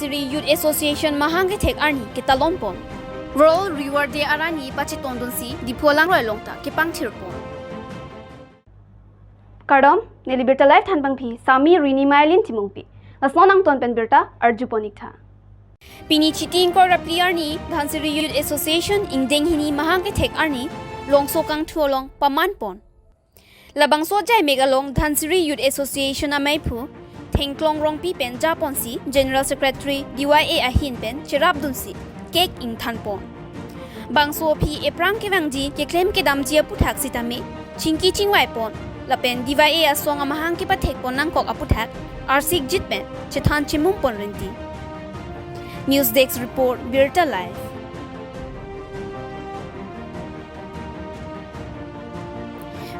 Dhansiri Youth Association Mahangi Tek Arni Kitalompon. World Reward Day Arani pacheton dunsi Diphu alankroi alongta kepangthir pon. Kardom Nelibirta Life Tanbangpi Sami Rini Mailin Timongpi. Asnonang Ton Penbirta Arjuponikta. Pini Chiting Korapli Arni Dhansiri Youth Association Ingdeng Hini Mahangi Tek Arni Longso Kang Tuolong Pamanpon. Labang Sojai Megalong Dhansiri Youth Association Amaipu Tengklong Rong Pipen Japonsi General Secretary DYA Ahin Pen Chirab Dunsi Kek Ing Thanpon. Bangso P Eprang Kevangji ke claim ke damjia puthak sitame Chinki Chingwai Pon Lapen DYA Asong Amahang Ki Pathek Pon Nangkok Aputhak Arsik Jitpen Chethan Chimum Pon Renti. News Desk Report Birta Live.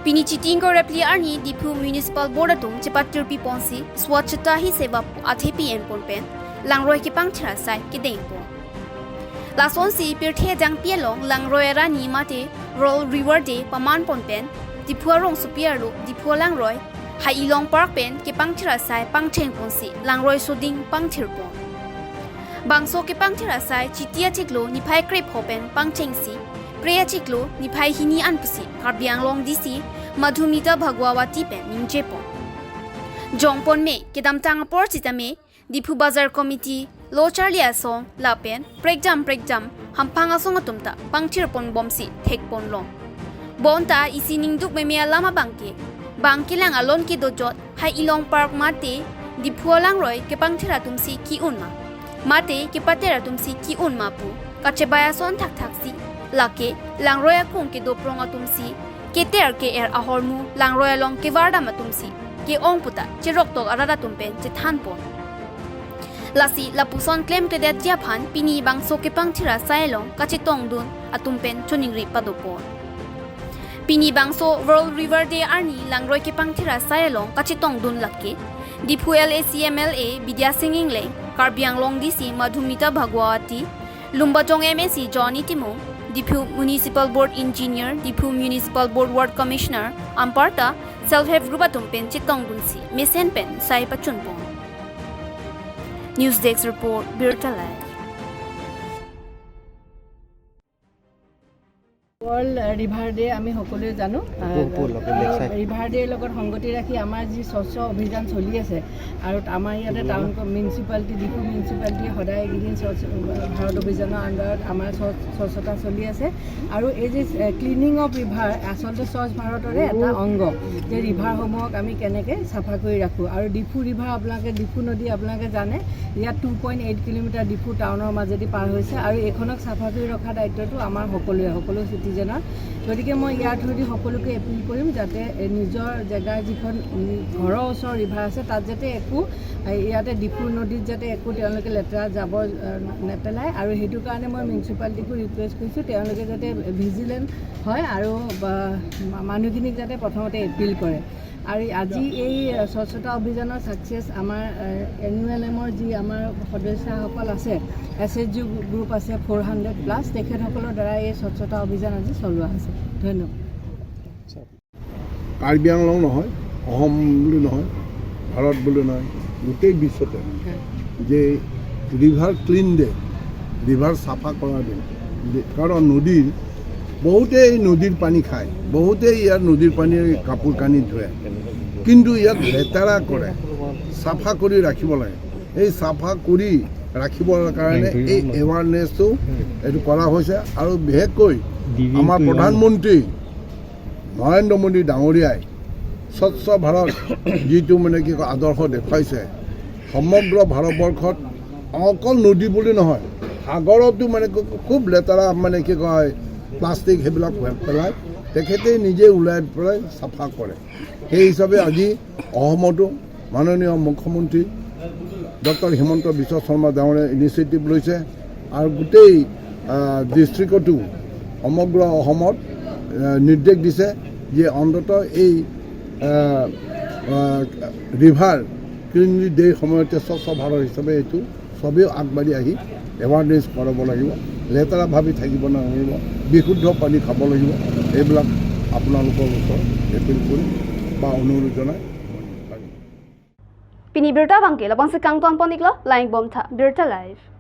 Pini Chiting Korapli Arni Diphu Municipal Board Atung Chepatur Piponsi Swachhata Hi Seva Athepi Empon Pen Langroi Kepangthir Sai Kideng Pon. Lasonsi Pirthe Jang Pielong Langroi Rani Mate World Reward Day Paman Pon Pen Diphu Arong Supierlo Diphu Langroi Hai Ilong Park Pen Kepangthir Sai Pangtheng Ponsi Langroi Suding Pangthir Pon. Bangso Kepangthir Sai Chitia Chiklo Nipai Krep Hopen Pangthengsi Preya Chiklo Nipai Hini Anpusi Karbiang Long DC Madhumita Bhagwawati Pen Ningchepon. Jongpon Me Kedam Tangapor Chitame Diphu Bazar Committee Lo Charlie Asong Lapen Prekjam Hampang Asong Atumta Pangthir Pon Bomsi Thekpon Long. Bonta Isining Duk Memea Lama Bangki Lang Alon Ki Dojot Hai Ilong Park Mate Diphu Alankroi Kepangthir Atumsi Ki Unma Mate Kepatera Tumsi Ki Unma Pu Kachebaya Son Thak Thaksi Lake Langroi Akung Ke Doprong Atumsi Keter Ke Ahormu Langroi Along Ke Varda Matumsi Ke Ongputa Chirok Tok Arada Tumpen Chethanpon. Lasi Lapuson claim ke det Japan Pini Bangso Kepangthir Sailong Kachitong Dun Atumpen Chuningri Padopon. Pini Bangso World River Day Arni Langroi Kepangthir Sailong Kachitong Dun Lake Diphu LACMLA Bidya Singing Leng Karbiang Long DC Madhumita Bhagwati Lumbajong MSC Johnny Timong Diphu Municipal Board Engineer Diphu Municipal Board Ward Commissioner Amparta Self-Help Group Atumpen Chitong Dunsi Mesen Pen Sai Pachunpon. News Desk Report Birta Live. World River Day আমি সকলোৱে জানো river day লগত সংগতি ৰাখি আমাৰ যি স্বচ্ছ অভিযান চলি আছে আৰু আমাৰ ইয়াতে টাউন মিউনিচিপালিটি ডিপু মিউনিচিপালিটি সদায় এইদিন ভাৰত অভিযানৰ আণ্ডাৰত আমাৰ স্বচ্ছতা চলি আছে আৰু এই যে ক্লিনিং অফ ৰিভাৰ আচলতে স্বচ্ছ ভাৰতৰে এটা অংগ যে ৰিভাৰসমূহক আমি কেনেকৈ চাফা কৰি ৰাখোঁ আৰু ডিপু ৰিভাৰ আপোনালোকে ডিপু নদী আপোনালোকে জানে ইয়াত 2.8 কিলোমিটাৰ ডিপু টাউনৰ মাজেদি পাৰ হৈছে আৰু এইখনক চাফা কৰি ৰখাৰ দায়িত্বটো আমাৰ সকলো চিটিজেনৰ গতিকে মই ইয়াৰ থ্ৰুদি সকলোকে এপিল কৰিম যাতে নিজৰ জেগাৰ যিখন ঘৰৰ ওচৰ ৰিভাৰ আছে তাত যাতে একো ইয়াতে ডিপু নদীত যাতে একো তেওঁলোকে লেতেৰা জাবৰ নেপেলায় আৰু সেইটো কাৰণে মই মিউনিচিপালিটিকো ৰিকুৱেষ্ট কৰিছোঁ তেওঁলোকে যাতে ভিজিলেন্ট হয় আৰু মানুহখিনিক যাতে প্ৰথমতে এপিল কৰে আৰু আজি এই স্বচ্ছতা অভিযানৰ সাকসেস আমাৰ এনুৱেলএমৰ যি আমাৰ সদস্যসকল আছে এছএছজি গ্ৰুপ আছে 400+ তেখেতসকলৰ দ্বাৰা এই স্বচ্ছতা অভিযান আজি চলোৱা হৈছে ধন্যবাদ কাৰ্বি আংলং নহয় অসম বুলি নহয় ভাৰত বুলি নহয় গোটেই বিশ্বতে যে ৰিভাৰ ক্লিন ডে ৰিভাৰ চাফা কৰা ডে কাৰণ নদীৰ বহুতেই নদীৰ পানী খায় বহুতেই ইয়াৰ নদীৰ পানী কাপোৰ কানি ধুৱে কিন্তু ইয়াত লেতেৰা কৰে চাফা কৰি ৰাখিব লাগে এই চাফা কৰি ৰাখিবৰ কাৰণে এই এৱাৰনেছটো এইটো কৰা হৈছে আৰু বিশেষকৈ আমাৰ প্ৰধানমন্ত্ৰী নৰেন্দ্ৰ মোদী ডাঙৰীয়াই স্বচ্ছ ভাৰত যিটো মানে কি আদৰ্শ দেখুৱাইছে সমগ্ৰ ভাৰতবৰ্ষত অকল নদী বুলি নহয় সাগৰতো মানে খুব লেতেৰা মানে কি কয় প্লাষ্টিক সেইবিলাক পেলায় তেখেতে নিজে ওলাই পেলাই চাফা কৰে সেই হিচাপে আজি অসমতো মাননীয় মুখ্যমন্ত্ৰী ডক্টৰ হিমন্ত বিশ্ব শৰ্মা ডাঙৰে ইনিচিয়েটিভ লৈছে আৰু গোটেই ডিষ্ট্ৰিক্টতো সমগ্ৰ অসমত নিৰ্দেশ দিছে যে অন্ততঃ এই ৰিভাৰ ক্লিন ডে সময়তে স্বচ্ছ ভাৰত হিচাপে এইটো সবেই আগবাঢ়ি আহি এৱাৰনেছ কৰাব লাগিব লেতেৰা ভাবি থাকিব নালাগিব বিশুদ্ধ পানী খাব লাগিব এইবিলাক আপোনালোকৰ ওচৰত এপিল কৰি বা অনুৰোধ জনাই Pini birta bangke labang se kang ton poniklo laing bom tha birta live.